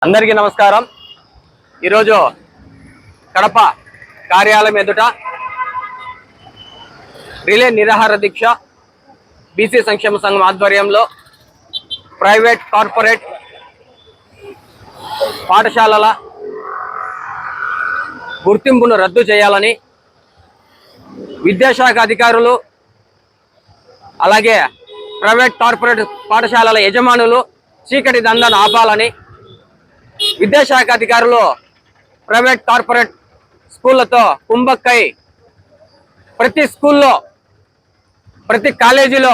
అందరికీ నమస్కారం। ఈరోజు కడప కార్యాలయం ఎదుట రిలే నిరాహార దీక్ష బీసీ సంక్షేమ సంఘం ఆధ్వర్యంలో ప్రైవేట్ కార్పొరేట్ పాఠశాలల గుర్తింపును రద్దు చేయాలని విద్యాశాఖ అధికారులు అలాగే ప్రైవేట్ కార్పొరేట్ పాఠశాలల యజమానులు చీకటి దందాను ఆపాలని విద్యాశాఖ అధికారులు ప్రైవేట్ కార్పొరేట్ స్కూళ్ళతో కుంభక్కై ప్రతి స్కూల్లో ప్రతి కాలేజీలో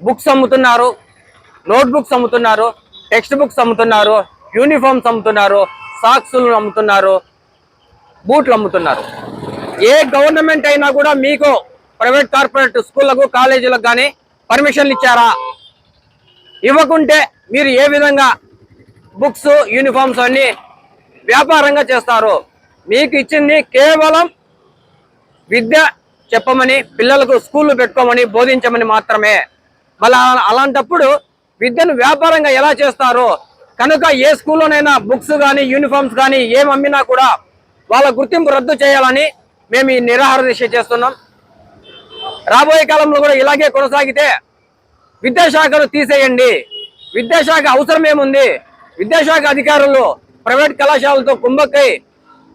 బుక్స్ అమ్ముతున్నారు, నోట్బుక్స్ అమ్ముతున్నారు, టెక్స్ట్ బుక్స్ అమ్ముతున్నారు, యూనిఫామ్స్ అమ్ముతున్నారు, సాక్సులు అమ్ముతున్నారు, బూట్లు అమ్ముతున్నారు। ఏ గవర్నమెంట్ అయినా కూడా మీకు ప్రైవేట్ కార్పొరేట్ స్కూళ్ళకు కాలేజీలకు కానీ పర్మిషన్లు ఇచ్చారా? ఇవ్వకుంటే మీరు ఏ విధంగా బుక్స్ యూనిఫామ్స్ అన్ని వ్యాపారంగా చేస్తారు? మీకు ఇచ్చింది కేవలం విద్య చెప్పమని, పిల్లలకు స్కూళ్ళు పెట్టుకోమని, బోధించమని మాత్రమే। మళ్ళీ అలాంటప్పుడు విద్యను వ్యాపారంగా ఎలా చేస్తారు? కనుక ఏ స్కూల్లోనైనా బుక్స్ కానీ యూనిఫామ్స్ కానీ ఏం అమ్మినా కూడా వాళ్ళ గుర్తింపు రద్దు చేయాలని మేము ఈ నిరాహార దీక్ష చేస్తున్నాం। రాబోయే కాలంలో కూడా ఇలాగే కొనసాగితే విద్యాశాఖను తీసేయండి। విద్యాశాఖ అవసరం ఏముంది? విద్యాశాఖ అధికారులు ప్రైవేట్ కళాశాలతో కుంభక్కై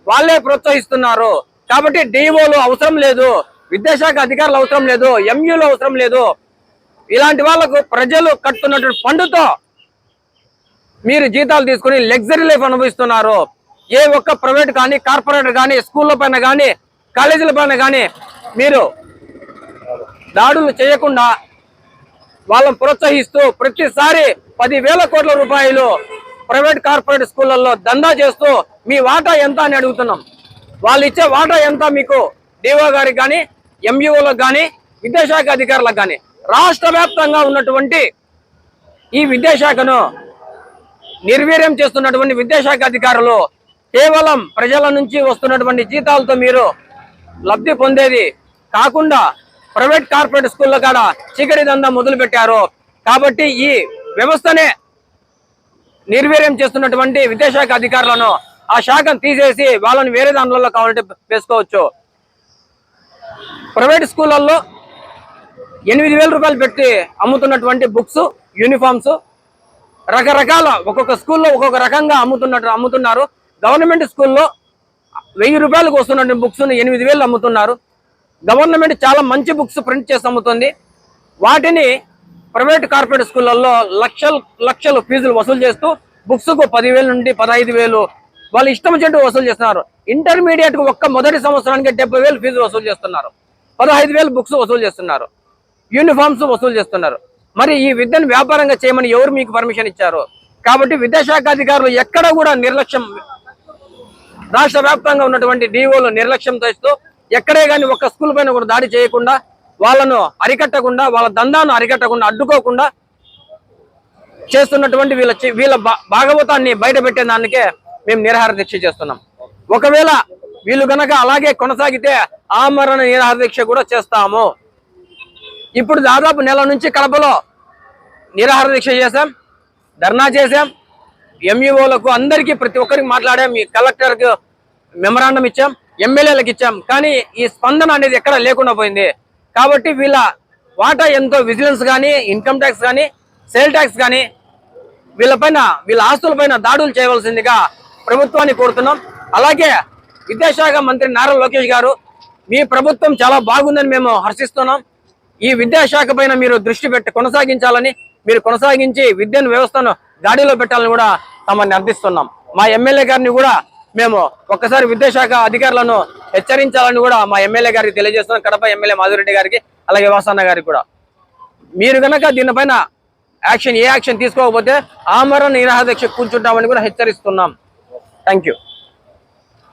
వాళ్ళే ప్రోత్సహిస్తున్నారు కాబట్టి డిఓలు అవసరం లేదు, విద్యాశాఖ అధికారులు అవసరం లేదు, ఎంయూలు అవసరం లేదు। ఇలాంటి వాళ్ళకు ప్రజలు కట్టున్నటువంటి ఫండ్తో మీరు జీతాలు తీసుకుని లగ్జరీ లైఫ్ అనుభవిస్తున్నారు। ఏ ఒక్క ప్రైవేట్ కానీ కార్పొరేట్ కానీ స్కూళ్ళ పైన కానీ కాలేజీల పైన కానీ మీరు దాడులు చేయకుండా వాళ్ళని ప్రోత్సహిస్తూ ప్రతిసారి 10,000 కోట్ల రూపాయలు ప్రైవేట్ కార్పొరేట్ స్కూళ్ళల్లో దందా చేస్తూ మీ వాటా ఎంత అని అడుగుతున్నాం। వాళ్ళు ఇచ్చే వాటా ఎంత మీకు? డిఓ గారికి కానీ ఎంఈఓలకు కానీ విద్యాశాఖ అధికారులకు కానీ రాష్ట్ర వ్యాప్తంగా ఉన్నటువంటి ఈ విద్యాశాఖను నిర్వీర్యం చేస్తున్నటువంటి విద్యాశాఖ అధికారులు కేవలం ప్రజల నుంచి వస్తున్నటువంటి జీతాలతో మీరు లబ్ధి పొందేది కాకుండా ప్రైవేట్ కార్పొరేట్ స్కూళ్ళ కాడ చీకటి దందా మొదలు పెట్టారు కాబట్టి ఈ వ్యవస్థనే నిర్వీర్యం చేస్తున్నటువంటి విద్యాశాఖ అధికారులను ఆ శాఖను తీసేసి వాళ్ళని వేరే దానిలో కావాలంటే వేసుకోవచ్చు। ప్రైవేట్ స్కూళ్ళల్లో 8,000 రూపాయలు పెట్టి అమ్ముతున్నటువంటి బుక్స్ యూనిఫామ్స్ రకరకాల ఒక్కొక్క స్కూల్లో ఒక్కొక్క రకంగా అమ్ముతున్నారు। గవర్నమెంట్ స్కూల్లో 1,000 రూపాయలకు వస్తున్నటువంటి బుక్స్ 8,000 అమ్ముతున్నారు। గవర్నమెంట్ చాలా మంచి బుక్స్ ప్రింట్ చేసి అమ్ముతుంది, వాటిని ప్రైవేట్ కార్పొరేట్ స్కూళ్ళల్లో లక్షలు ఫీజులు వసూలు చేస్తూ బుక్స్కు 10,000 నుండి 15,000 వాళ్ళు ఇష్టం వచ్చినట్టు వసూలు చేస్తున్నారు। ఇంటర్మీడియట్కు ఒక్క మొదటి సంవత్సరానికి 70,000 ఫీజు వసూలు చేస్తున్నారు, 15,000 బుక్స్ వసూలు చేస్తున్నారు, యూనిఫామ్స్ వసూలు చేస్తున్నారు। మరి ఈ విద్యను వ్యాపారంగా చేయమని ఎవరు మీకు పర్మిషన్ ఇచ్చారు? కాబట్టి విద్యాశాఖ అధికారులు ఎక్కడ కూడా నిర్లక్ష్యం, రాష్ట్ర వ్యాప్తంగా ఉన్నటువంటి డిఓలు నిర్లక్ష్యం చేస్తూ ఎక్కడే కానీ ఒక్క స్కూల్ పైన కూడా దాడి చేయకుండా, వాళ్ళను అరికట్టకుండా, వాళ్ళ దందాను అరికట్టకుండా, అడ్డుకోకుండా చేస్తున్నటువంటి వీళ్ళ భాగవతాన్ని బయట పెట్టేదానికే మేము నిరాహార దీక్ష చేస్తున్నాం। ఒకవేళ వీళ్ళు గనక అలాగే కొనసాగితే ఆమరణ నిరాహార దీక్ష కూడా చేస్తాము। ఇప్పుడు దాదాపు నెల నుంచి కడపలో నిరాహార దీక్ష చేశాం, ధర్నా చేశాం, ఎంఈఓలకు అందరికీ ప్రతి ఒక్కరికి మాట్లాడాం, ఈ కలెక్టర్కి మెమరాండం ఇచ్చాం, ఎమ్మెల్యేలకు ఇచ్చాం, కానీ ఈ స్పందన అనేది ఎక్కడ లేకుండా పోయింది। కాబట్టి వీళ్ళ వాటా ఎంతో విజిలెన్స్ కానీ, ఇన్కమ్ ట్యాక్స్ కానీ, సేల్ ట్యాక్స్ కానీ వీళ్ళ ఆస్తులపైన దాడులు చేయవలసిందిగా ప్రభుత్వాన్ని కోరుతున్నాం। అలాగే విద్యాశాఖ మంత్రి నారా లోకేష్ గారు, మీ ప్రభుత్వం చాలా బాగుందని మేము హర్షిస్తున్నాం। ఈ విద్యాశాఖ పైన మీరు దృష్టి పెట్టి కొనసాగించాలని, మీరు కొనసాగించి విద్యను వ్యవస్థను గాడిలో పెట్టాలని కూడా తమని అర్థిస్తున్నాం। మా ఎమ్మెల్యే గారిని కూడా మేము ఒక్కసారి విద్యాశాఖ అధికారులను హెచ్చరించాలని కూడా మా ఎమ్మెల్యే గారికి తెలియజేస్తున్నాం, కడప ఎమ్మెల్యే మాధురెడ్డి గారికి అలాగే వాసన్న గారికి కూడా। మీరు కనుక దీనిపైన యాక్షన్ తీసుకోకపోతే ఆమరణ నిరాహార దీక్ష కూర్చుంటామని కూడా హెచ్చరిస్తున్నాం। Thank you.